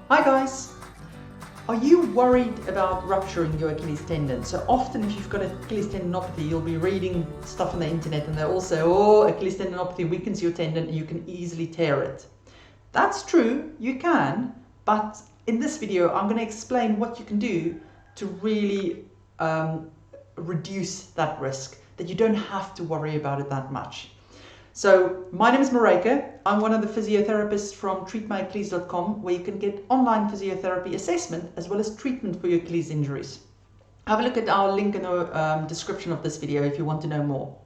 Hi guys! Are you worried about rupturing your Achilles tendon? So often if you've got Achilles tendinopathy, you'll be reading stuff on the internet and they'll all say, oh, Achilles tendinopathy weakens your tendon and you can easily tear it. That's true, you can, but in this video I'm going to explain what you can do to really reduce that risk, that you don't have to worry about it that much. So my name is Maryke. I'm one of the physiotherapists from treatmyachilles.com, where you can get online physiotherapy assessment as well as treatment for your Achilles injuries. Have a look at our link in the description of this video if you want to know more.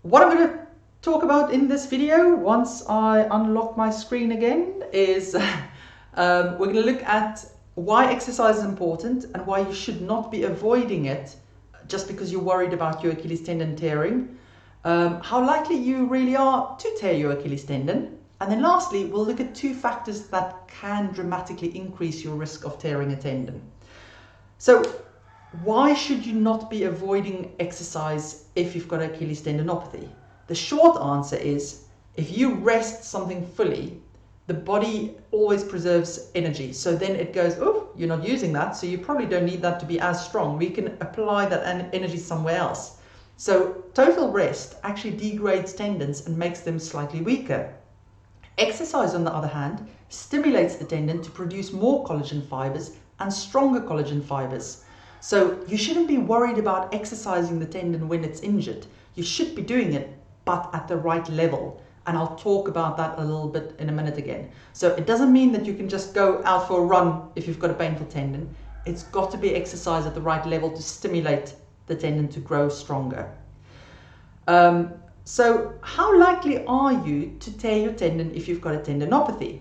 What I'm going to talk about in this video, once I unlock my screen again, is we're going to look at why exercise is important and why you should not be avoiding it just because you're worried about your Achilles tendon tearing. How likely you really are to tear your Achilles tendon. And then lastly, we'll look at two factors that can dramatically increase your risk of tearing a tendon. So why should you not be avoiding exercise if you've got Achilles tendinopathy? The short answer is, if you rest something fully, the body always preserves energy. So then it goes, oh, you're not using that, so you probably don't need that to be as strong. We can apply that energy somewhere else. So total rest actually degrades tendons and makes them slightly weaker. Exercise, on the other hand, stimulates the tendon to produce more collagen fibers and stronger collagen fibers. So you shouldn't be worried about exercising the tendon when it's injured. You should be doing it, but at the right level. And I'll talk about that a little bit in a minute again. So it doesn't mean that you can just go out for a run if you've got a painful tendon. It's got to be exercise at the right level to stimulate the tendon to grow stronger. So how likely are you to tear your tendon if you've got a tendinopathy?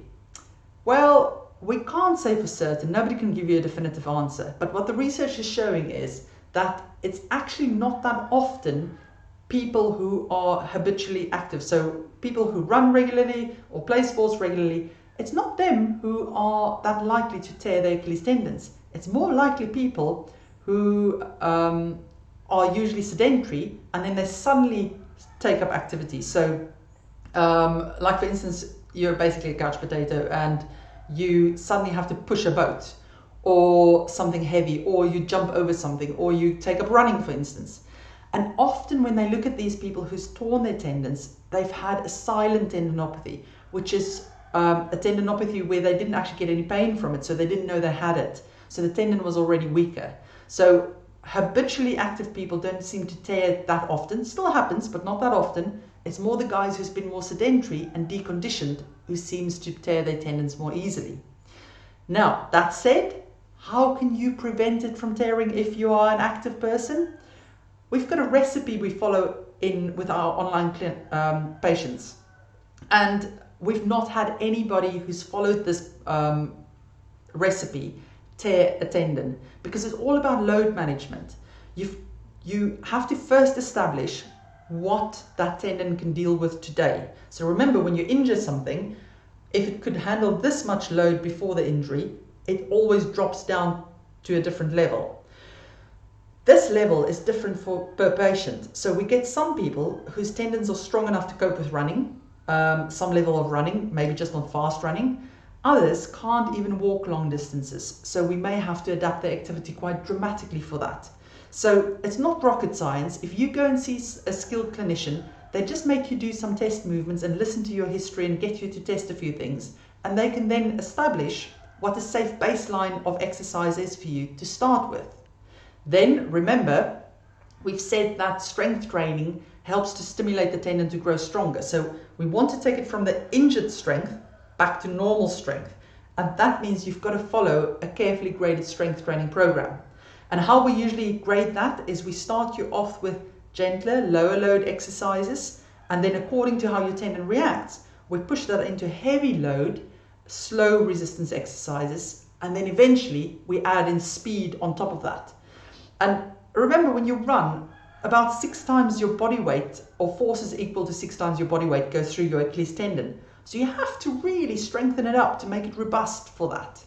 Well, we can't say for certain. Nobody can give you a definitive answer. But what the research is showing is that it's actually not that often people who are habitually active. So people who run regularly or play sports regularly, it's not them who are that likely to tear their Achilles tendons. It's more likely people who are usually sedentary and then they suddenly take up activity. So like for instance, you're basically a couch potato and you suddenly have to push a boat or something heavy, or you jump over something, or you take up running, for instance. And often when they look at these people who's torn their tendons, they've had a silent tendinopathy, which is a tendinopathy where they didn't actually get any pain from it, so they didn't know they had it. So the tendon was already weaker. So habitually active people don't seem to tear that often. Still happens, but not that often. It's more the guys who's been more sedentary and deconditioned who seems to tear their tendons more easily. Now, that said, how can you prevent it from tearing if you are an active person? We've got a recipe we follow in with our online patients. And we've not had anybody who's followed this recipe tear a tendon, because it's all about load management. You have to first establish what that tendon can deal with today. So remember, when you injure something, if it could handle this much load before the injury, it always drops down to a different level. This level is different per patient. So we get some people whose tendons are strong enough to cope with running, some level of running, maybe just not fast running. Others can't even walk long distances, so we may have to adapt their activity quite dramatically for that. So it's not rocket science. If you go and see a skilled clinician, they just make you do some test movements and listen to your history and get you to test a few things. And they can then establish what a safe baseline of exercise is for you to start with. Then remember, we've said that strength training helps to stimulate the tendon to grow stronger. So we want to take it from the injured strength back to normal strength. And that means you've got to follow a carefully graded strength training program. And how we usually grade that is we start you off with gentler, lower load exercises. And then according to how your tendon reacts, we push that into heavy load, slow resistance exercises. And then eventually we add in speed on top of that. And remember, when you run, about 6 times your body weight, or forces equal to 6 times your body weight, goes through your Achilles tendon. So you have to really strengthen it up to make it robust for that.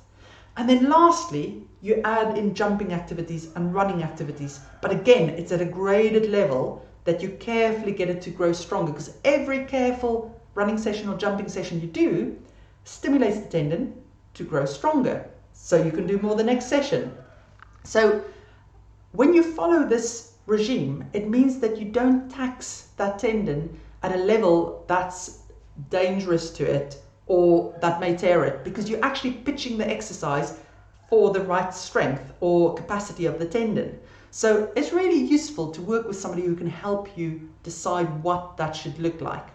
And then lastly, you add in jumping activities and running activities. But again, it's at a graded level that you carefully get it to grow stronger, because every careful running session or jumping session you do stimulates the tendon, to grow stronger, so you can do more the next session. So when you follow this regime, it means that you don't tax that tendon at a level that's dangerous to it or that may tear it, because you're actually pitching the exercise for the right strength or capacity of the tendon. So it's really useful to work with somebody who can help you decide what that should look like.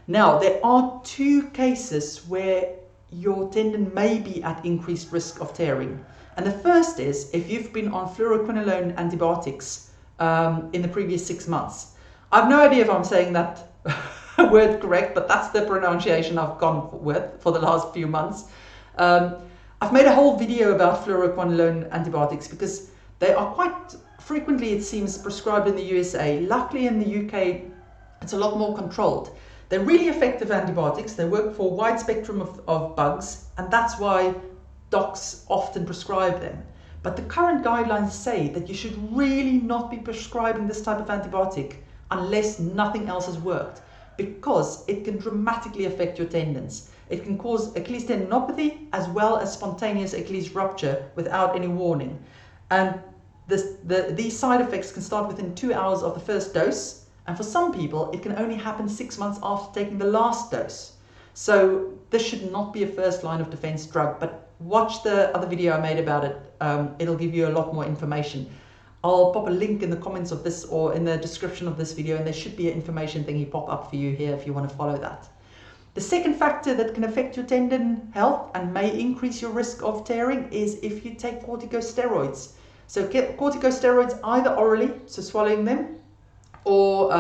Now, there are two cases where your tendon may be at increased risk of tearing. And the first is if you've been on fluoroquinolone antibiotics in the previous 6 months. I've no idea if I'm saying that word correct, but that's the pronunciation I've gone with for the last few months. I've made a whole video about fluoroquinolone antibiotics because they are quite frequently, it seems, prescribed in the USA. Luckily in the UK, it's a lot more controlled. They're really effective antibiotics. They work for a wide spectrum of bugs, and that's why docs often prescribe them. But the current guidelines say that you should really not be prescribing this type of antibiotic unless nothing else has worked, because it can dramatically affect your tendons. It can cause Achilles tendinopathy as well as spontaneous Achilles rupture without any warning. And these side effects can start within 2 hours of the first dose. And for some people, it can only happen 6 months after taking the last dose. So this should not be a first line of defense drug, but watch the other video I made about it. It'll give you a lot more information. I'll pop a link in the comments of this or in the description of this video, and there should be an information thingy pop up for you here if you want to follow that. The second factor that can affect your tendon health and may increase your risk of tearing is if you take corticosteroids. So corticosteroids either orally, so swallowing them, or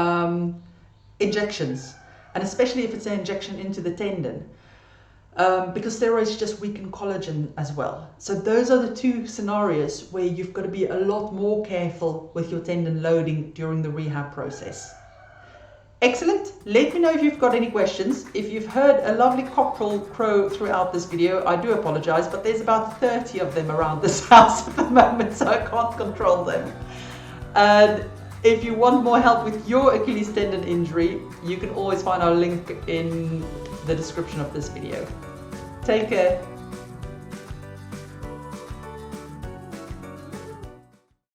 injections, and especially if it's an injection into the tendon, because steroids just weaken collagen as well. So those are the two scenarios where you've got to be a lot more careful with your tendon loading during the rehab process. Excellent. Let me know if you've got any questions. If you've heard a lovely cockerel crow throughout this video, I do apologize, but there's about 30 of them around this house at the moment, so I can't control them. And if you want more help with your Achilles tendon injury, you can always find our link in the description of this video. Take care.